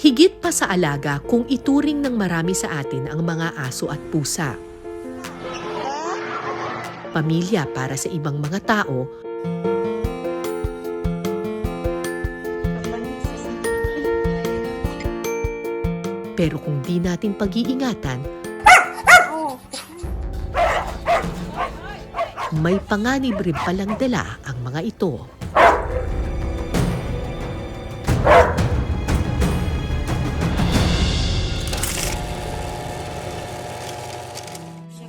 Higit pa sa alaga kung ituring ng marami sa atin ang mga aso at pusa. Pamilya para sa ibang mga tao, pero kung di natin pag-iingatan, may panganib rin palang dala ang mga ito.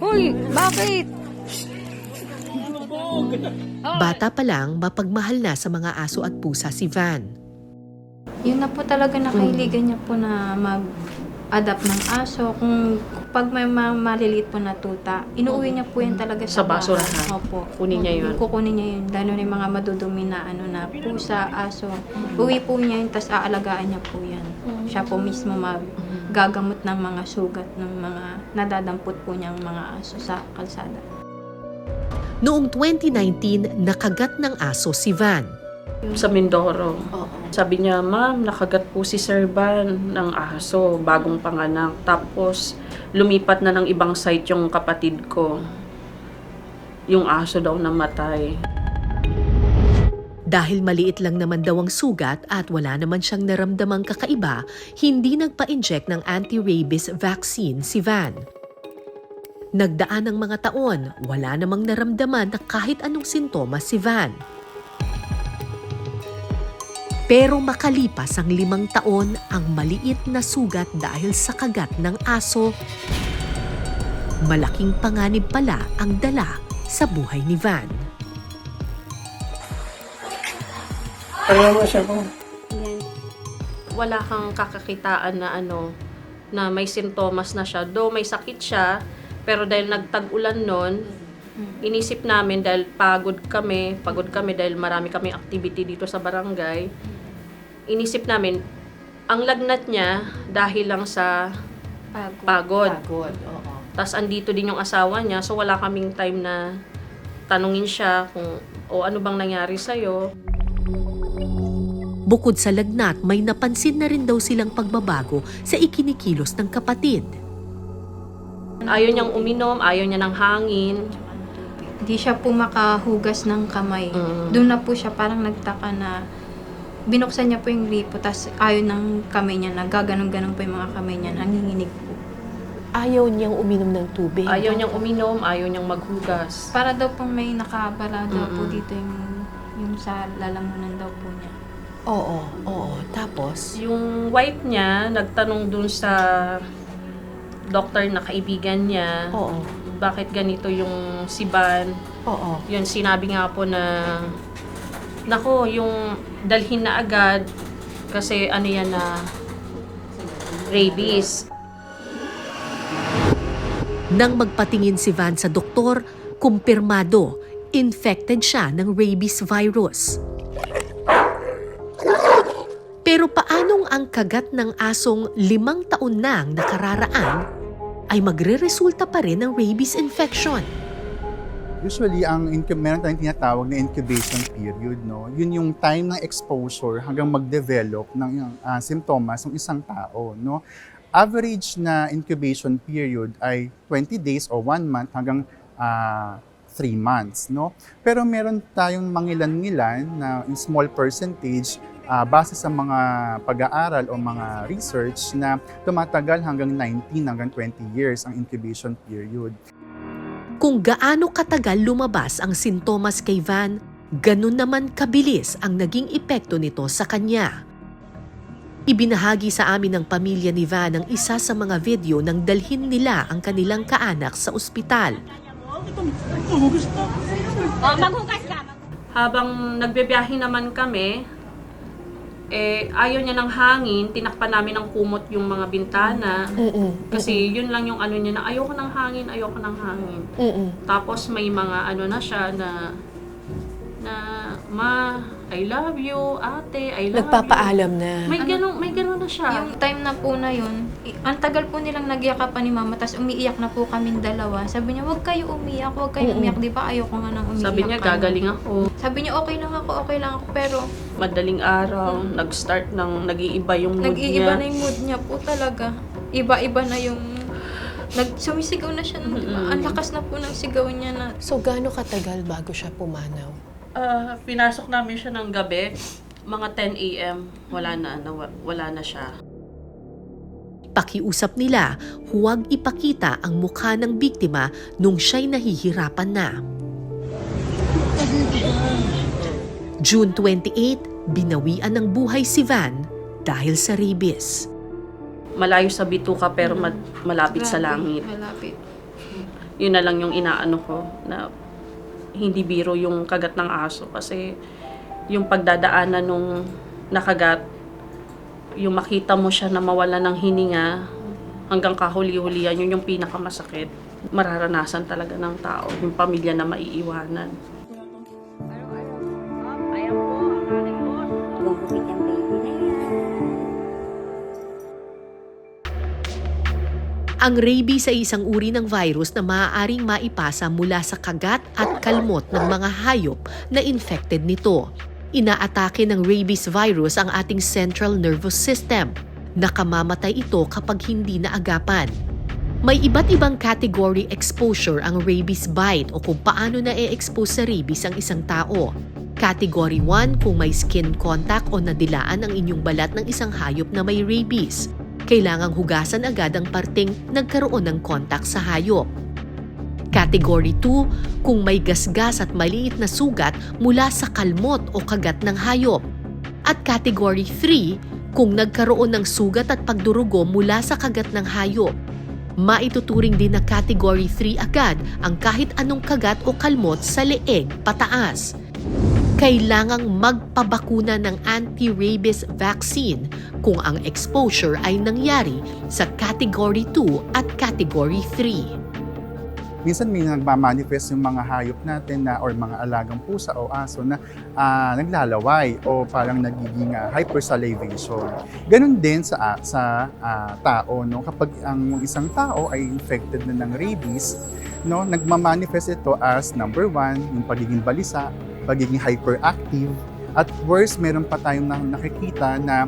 Hoy, bakit? Bata pa lang, mapagmahal na sa mga aso at pusa si Van. Yun na po talaga nakahiligan niya po na mag-adapt ng aso. Kung pag may maliliit po na tuta, inuuwi niya po yan talaga Sa bahay. basurahan? Opo. Kunin niya yun? Kukunin niya yun. Lalo na yung mga madudumi na, na pusa, aso. Uwi po niya yun, tas aalagaan niya po yan. Siya po mismo gagamot ng mga sugat ng mga nadadampot po niyang mga aso sa kalsada. Noong 2019, nakagat ng aso si Van. Sa Mindoro. Sabi niya, ma'am, nakagat po si Sir Van ng aso, bagong panganak. Tapos, lumipat na ng ibang site yung kapatid ko. Yung aso daw namatay. Dahil maliit lang naman daw ang sugat at wala naman siyang naramdamang kakaiba, hindi nagpa-inject ng anti-rabies vaccine si Van. Nagdaan ng mga taon, wala namang naramdaman na kahit anong sintomas si Van. Pero makalipas ang 5 taon, ang maliit na sugat dahil sa kagat ng aso, malaking panganib pala ang dala sa buhay ni Van. Wala kang kakakitaan na na may sintomas na siya. Though may sakit siya, pero dahil nagtag-ulan nun, inisip namin dahil pagod kami dahil marami kaming activity dito sa barangay. Inisip namin, ang lagnat niya dahil lang sa pagod. Tapos andito din yung asawa niya, so wala kaming time na tanungin siya kung ano bang nangyari sa'yo. Bukod sa lagnat, may napansin na rin daw silang pagbabago sa ikinikilos ng kapatid. Ayaw niyang uminom, ayaw niya ng hangin. Hindi siya po makahugas ng kamay. Doon na po siya parang nagtaka na binuksan niya po yung gripo, tas ayaw ng kamay niya, nagaganon-ganon po yung mga kamay niya, nanginginig po. Ayaw niyang uminom ng tubig. Ayaw niyang uminom, ayaw niyang maghugas. Para daw po may nakabala daw po dito yung sa lalamunan daw po niya. Oo. Tapos? Yung wife niya, nagtanong dun sa doktor na kaibigan niya, bakit ganito yung si Van. Yun, sinabi nga po na, nako, yung dalhin na agad, kasi yan na, rabies. Nang magpatingin si Van sa doktor, kumpirmado, infected siya ng rabies virus. Pero paanong ang kagat ng asong 5 taon nang nakararaan ay magre-resulta pa rin ng rabies infection? Usually, meron tayong tinatawag na incubation period. No? Yun yung time ng exposure hanggang mag-develop ng simptomas ng isang tao. No? Average na incubation period ay 20 days or 1 month hanggang 3 months. No? Pero meron tayong mangilan-ngilan na in small percentage base sa mga pag-aaral o mga research na tumatagal hanggang 19 hanggang 20 years ang incubation period. Kung gaano katagal lumabas ang sintomas kay Van, ganun naman kabilis ang naging epekto nito sa kanya. Ibinahagi sa amin ng pamilya ni Van ang isa sa mga video nang dalhin nila ang kanilang kaanak sa ospital. Habang nagbebiyahe naman kami, ayaw niya ng hangin, tinakpan namin ng kumot yung mga bintana. Kasi yun lang yung niya na ayoko ng hangin. Tapos may mga na siya na ma, I love you, ate, I love Nagpapaalam you. na. May ganun na siya. Yung time na po na yun, ang tagal po nilang nagyakapan ni mama, tapos umiiyak na po kaming dalawa. Sabi niya, huwag kayo umiyak, di ba ayoko nga nang umiiyak. Sabi niya, gagaling ako. Sabi niya, okay lang ako, pero Madaling araw, nag-start ng nag-iiba yung mood nag-iiba niya. na yung mood niya po talaga. Iba-iba na yung, sumisigaw na siya, ang lakas na po ng sigaw niya na. So, gaano katagal bago siya pumanaw? Pinasok namin siya ng gabi, mga 10 a.m. Wala na siya. Pakiusap nila, huwag ipakita ang mukha ng biktima nung siya'y nahihirapan na. June 28, binawian ng buhay si Van dahil sa rabies. Malayo sa bituka pero malapit sa langit. Malapit. Yun na lang yung inaano ko na hindi biro yung kagat ng aso kasi yung pagdadaanan nung nakagat, yung makita mo siya na mawala ng hininga hanggang kahuli-hulihan, yun yung pinakamasakit. Mararanasan talaga ng tao, yung pamilya na maiiwanan. Ang rabies ay isang uri ng virus na maaaring maipasa mula sa kagat at kalmot ng mga hayop na infected nito. Inaatake ng rabies virus ang ating central nervous system. Nakamamatay ito kapag hindi naagapan. May iba't ibang category exposure ang rabies bite o kung paano na-expose sa rabies ang isang tao. Category 1 kung may skin contact o nadilaan ang inyong balat ng isang hayop na may rabies. Kailangang hugasan agad ang parteng nagkaroon ng contact sa hayop. Category 2 kung may gasgas at maliit na sugat mula sa kalmot o kagat ng hayop. At Category 3 kung nagkaroon ng sugat at pagdurugo mula sa kagat ng hayop. Maituturing din na Category 3 agad ang kahit anong kagat o kalmot sa leeg pataas. Kailangang magpabakuna ng anti-rabies vaccine kung ang exposure ay nangyari sa Category 2 at Category 3. Minsan may nagmamanifest yung mga hayop natin na or mga alagang pusa o aso na naglalaway o parang nagiging hypersalivation. Ganun din sa tao, no? Kapag ang isang tao ay infected na ng rabies, no, nagmamanifest ito as number 1, yung pagiging balisa, pagiging hyperactive, at worse, meron pa tayong nakikita na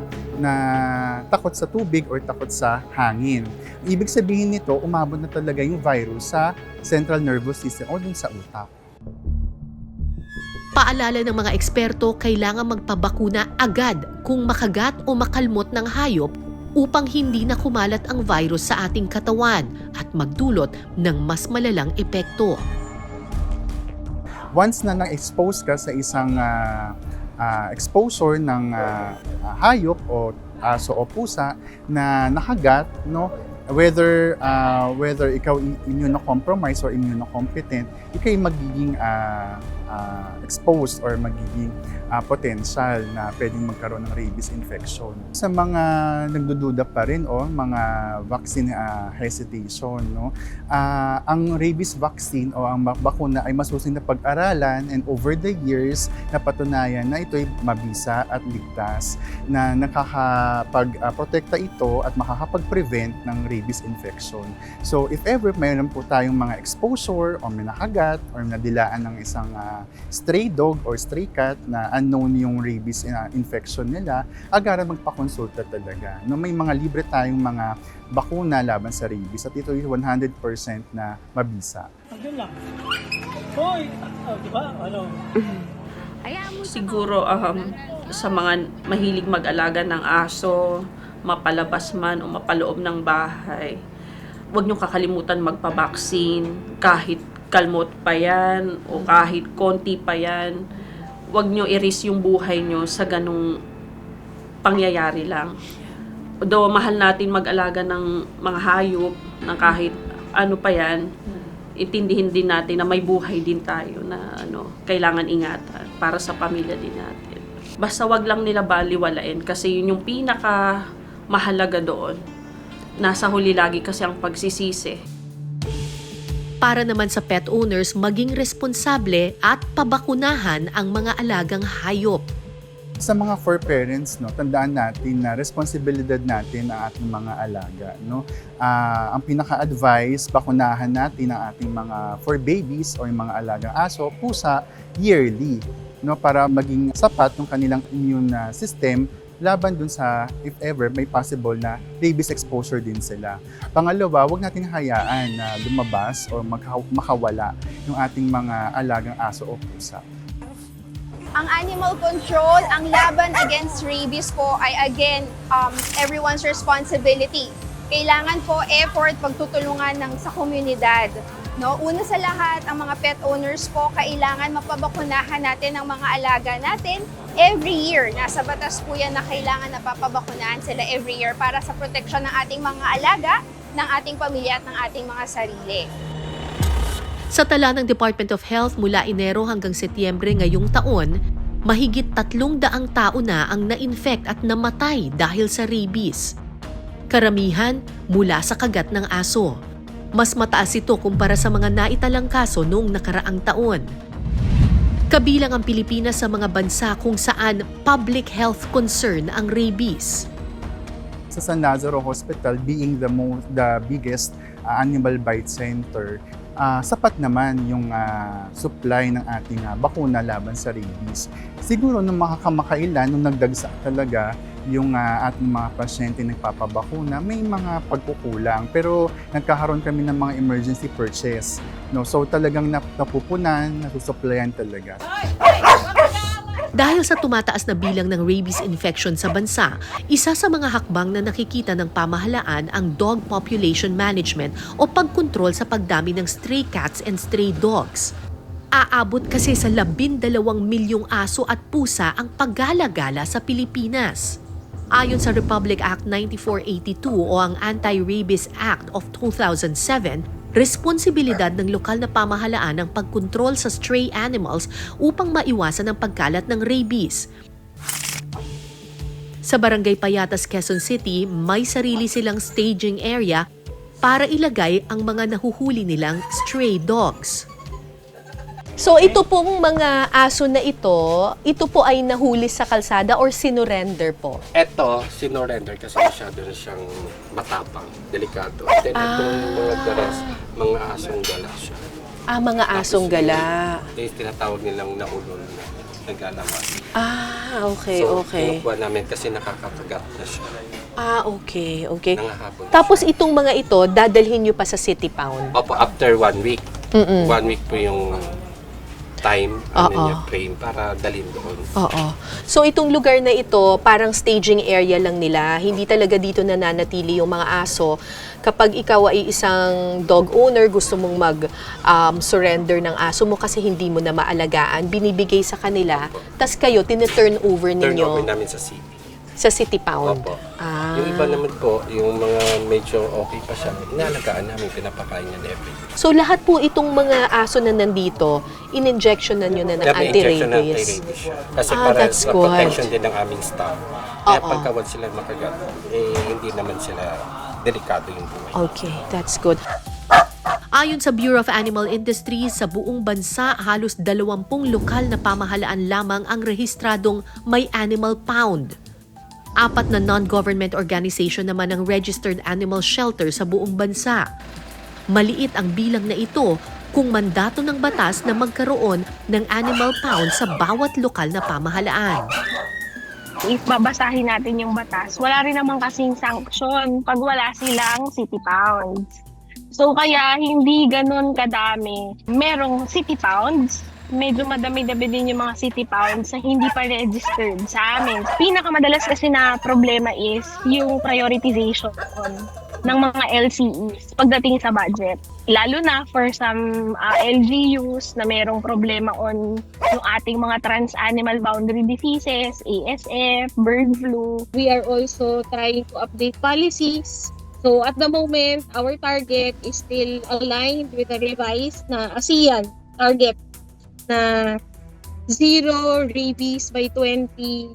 takot sa tubig or takot sa hangin. Ibig sabihin nito, umabot na talaga yung virus sa central nervous system o dun sa utak. Paalala ng mga eksperto, kailangan magpabakuna agad kung makagat o makalmot ng hayop upang hindi na kumalat ang virus sa ating katawan at magdulot ng mas malalang epekto. Once na na-expose ka sa isang exposure ng hayop o aso o pusa na nakagat, no, whether ikaw immunocompromised or immunocompetent, ikay magiging exposed or magiging potential na pwedeng magkaroon ng rabies infection. Sa mga nagdududa pa rin mga vaccine hesitation, no, ang rabies vaccine o ang bakuna ay masusing na pag-aralan, and over the years napatunayan na ito'y mabisa at ligtas, na nakakapag-protekta ito at makakapag-prevent ng rabies infection. So if ever mayroon po tayong mga exposure o may nakagat or nadilaan ng isang stray dog or stray cat na unknown yung rabies infection nila, agaran magpakonsulta talaga. No, may mga libre tayong mga bakuna laban sa rabies at ito ay 100% na mabisa. Andun lang. Hoy! Diba? Ano? Siguro sa mga mahilig mag-alaga ng aso, mapalabas man o mapaloob ng bahay, huwag niyong kakalimutan magpa-vaccine kahit kalmot pa yan o kahit konti pa yan. Huwag niyo i-risk yung buhay niyo sa ganung pangyayari lang. Though mahal natin mag-alaga ng mga hayop na kahit ano pa yan, itindihin din natin na may buhay din tayo na kailangan ingatan para sa pamilya din natin. Basta wag lang nila baliwalain kasi yun yung pinaka mahalaga doon. Nasa huli lagi kasi ang pagsisisi. Para naman sa pet owners, maging responsable at pabakunahan ang mga alagang hayop. Sa mga fur parents, no, tandaan natin na responsibilidad natin ang ating mga alaga. No? Ang pinaka-advice, bakunahan natin ang ating mga fur babies o yung mga alagang aso, pusa, yearly. No? Para maging sapat yung kanilang immune system laban dun sa, if ever, may possible na rabies exposure din sila. Pangalawa, huwag natin hayaan na lumabas o makawala yung ating mga alagang aso o pusa. Ang animal control, ang laban against rabies po ay again, everyone's responsibility. Kailangan po effort, pagtutulungan sa komunidad. No? Una sa lahat, ang mga pet owners po, kailangan mapabakunahan natin ang mga alaga natin every year. Nasa batas po yan na kailangan napapabakunahan sila every year para sa proteksyon ng ating mga alaga, ng ating pamilya at ng ating mga sarili. Sa tala ng Department of Health mula Enero hanggang Setyembre ngayong taon, mahigit 300 tao na ang na-infect at namatay dahil sa rabies. Karamihan mula sa kagat ng aso. Mas mataas ito kumpara sa mga naitalang kaso noong nakaraang taon. Kabilang ang Pilipinas sa mga bansa kung saan public health concern ang rabies. Sa San Lazaro Hospital, being the biggest animal bite center, sapat naman yung supply ng ating bakuna laban sa rabies. Siguro nung makakamakailan, nung nagdagsa talaga yung ating mga pasyente nagpapabakuna, may mga pagkukulang. Pero nagkakaroon kami ng mga emergency purchase. No? So talagang napupunan, nasusupplyan talaga. Dahil sa tumataas na bilang ng rabies infection sa bansa, isa sa mga hakbang na nakikita ng pamahalaan ang dog population management o pagkontrol sa pagdami ng stray cats and stray dogs. Aabot kasi sa 12 milyong aso at pusa ang paggala-gala sa Pilipinas. Ayon sa Republic Act 9482 o ang Anti-Rabies Act of 2007, responsibilidad ng lokal na pamahalaan ang pagkontrol sa stray animals upang maiwasan ang pagkalat ng rabies. Sa Barangay Payatas, Quezon City, may sarili silang staging area para ilagay ang mga nahuhuli nilang stray dogs. So ito pong mga aso na ito po ay nahuli sa kalsada or sinurrender po? Eto, sinorender kasi masyado na siyang matapang, delikado. Then itong mga daras, mga asong gala siya. Mga asong gala. Yung tinatawag nilang naulol na nagalaman. Okay, okay. Kinukuha namin kasi nakakakagat na siya. Okay. Nangahabol. Tapos itong mga ito, dadalhin nyo pa sa City Pound? Opo, after 1 week. 1 week po yung time, frame para dalhin doon. So itong lugar na ito, parang staging area lang nila. Hindi talaga dito nananatili yung mga aso. Kapag ikaw ay isang dog owner, gusto mong mag-surrender ng aso mo kasi hindi mo na maalagaan, binibigay sa kanila, tas kayo, tine-turn over ninyo. Turn over namin sa city. Sa City Pound? Opo. Yung iba naman po, yung mga medyo okay pa siya, inaalagaan namin, pinapakain niya every day. So lahat po itong mga aso na nandito, in-injection na nyo na ng Injection ng anti-rabies? anti-rabies siya. Kasi para That's sa good. protection din ng aming staff. Kaya pagka wag sila makagat, hindi naman sila delikado yung buhay. Okay, that's good. Ayon sa Bureau of Animal Industry, sa buong bansa, halos 20 lokal na pamahalaan lamang ang rehistradong may animal pound. 4 na non-government organization naman ang registered animal shelter sa buong bansa. Maliit ang bilang na ito kung mandato ng batas na magkaroon ng animal pound sa bawat lokal na pamahalaan. If babasahin natin yung batas, wala rin naman kasing sanction pag wala silang city pounds. So kaya hindi ganun kadami. Merong city pounds, medyo madami-dami din yung mga city pounds na hindi pa registered sa amin. Pinakamadalas kasi na problema is yung prioritization ng mga LCEs pagdating sa budget. Lalo na for some LGUs na merong problema on yung ating mga trans-animal boundary diseases, ASF, bird flu. We are also trying to update policies. So at the moment, our target is still aligned with the revised na ASEAN target na zero rabies by 2030.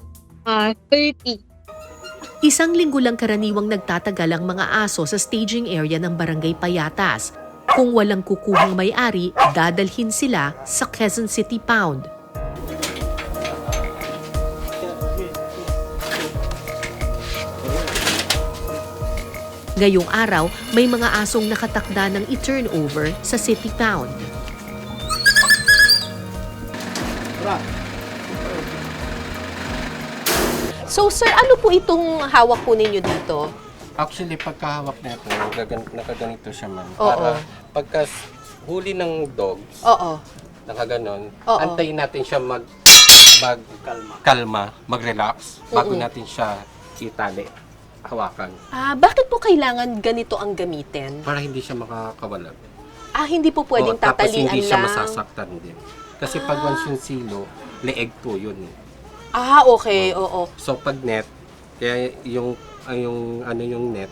Isang linggo lang karaniwang nagtatagal ang mga aso sa staging area ng Barangay Payatas. Kung walang kukuhang may-ari, dadalhin sila sa Quezon City Pound. Ngayong araw, may mga asong nakatakda ng i-turnover sa City Pound. So sir, ano po itong hawak po ninyo dito? Actually, pagkahawak nito, nakaganito siya man. Oo. Para pagka huli ng dogs, Oo. nakaganon, Oo. antayin natin siya magkalma, mag-relax, bago natin siya itali, hawakan, Bakit po kailangan ganito ang gamitin? para hindi siya makakawalag. Hindi po pwedeng Tapos tatalian hindi siya lang. masasaktan din. Kasi pag once yung silo, leeg po yun. Okay, oo. So pag net, kaya yung net,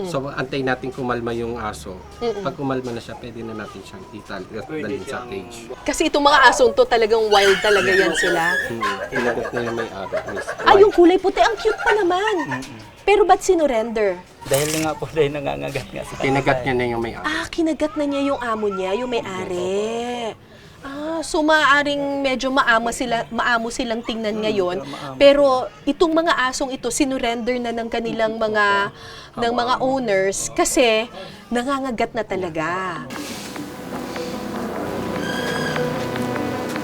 so antayin natin kumalma yung aso. Pag kumalma na siya, pwede na natin siyang dalhin sa cage. Kasi itong mga asong to talagang wild talaga yan sila. Inagot na yung may-ari. Yung kulay puti, ang cute pa naman. Pero ba't sinurrender? Dahil nga po dahil nangangagat nga sa Kinagat niya na yung may-ari. Kinagat na niya yung amo niya, yung may-ari. So maaaring medyo maamo silang tingnan ngayon. Pero itong mga asong ito sinurrender na ng kanilang mga owners kasi nangangagat na talaga.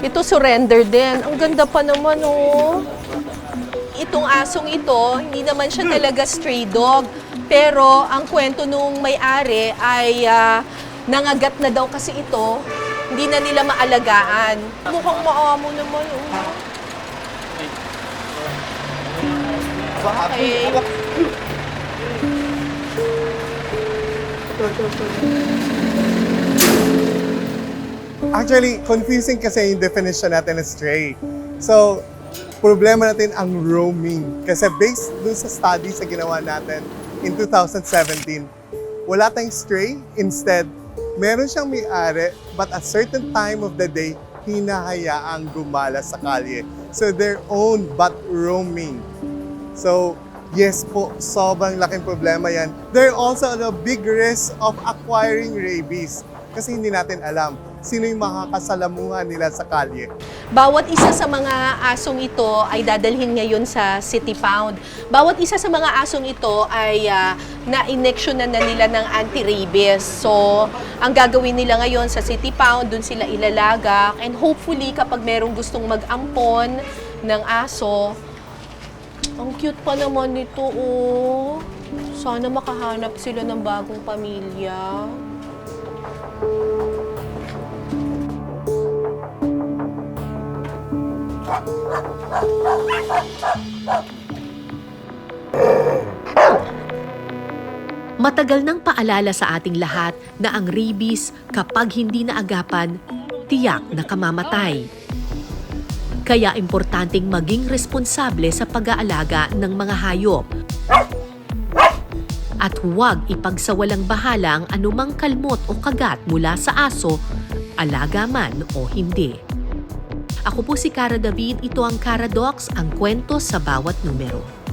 Ito surrender din. Ang ganda pa naman, oh. Itong asong ito, hindi naman siya talaga stray dog. Pero ang kwento nung may-ari ay nangagat na daw kasi ito. Hindi na nila maalagaan. Mukhang maamo naman, oh. Okay. Actually, confusing kasi yung definition natin ng stray. So, problema natin ang roaming. Kasi based dun sa studies na ginawa natin in 2017, wala tayong stray. Instead, meron siyang may-ari, but at certain time of the day, hinahayaang gumala sa kalye. So, they're owned but roaming. So, yes po, sobrang laking problema yan. There also a big risk of acquiring rabies. Kasi hindi natin alam sino yung makakasalamuhan nila sa kalye. Bawat isa sa mga asong ito ay dadalhin ngayon sa City Pound. Bawat isa sa mga asong ito ay na-injeksyonan na nila ng anti-rabies. So, ang gagawin nila ngayon sa City Pound, dun sila ilalagak. And hopefully, kapag merong gustong mag-ampon ng aso, ang cute pa naman nito, oh. Sana makahanap sila ng bagong pamilya. Matagal nang paalala sa ating lahat na ang rabies kapag hindi naagapan, tiyak na kamamatay. Kaya importanteng maging responsable sa pag-aalaga ng mga hayop. At huwag ipagsawalang bahala ang anumang kalmot o kagat mula sa aso, alaga man o hindi. Ako po si Cara David, ito ang Cara Docs, ang kwento sa bawat numero.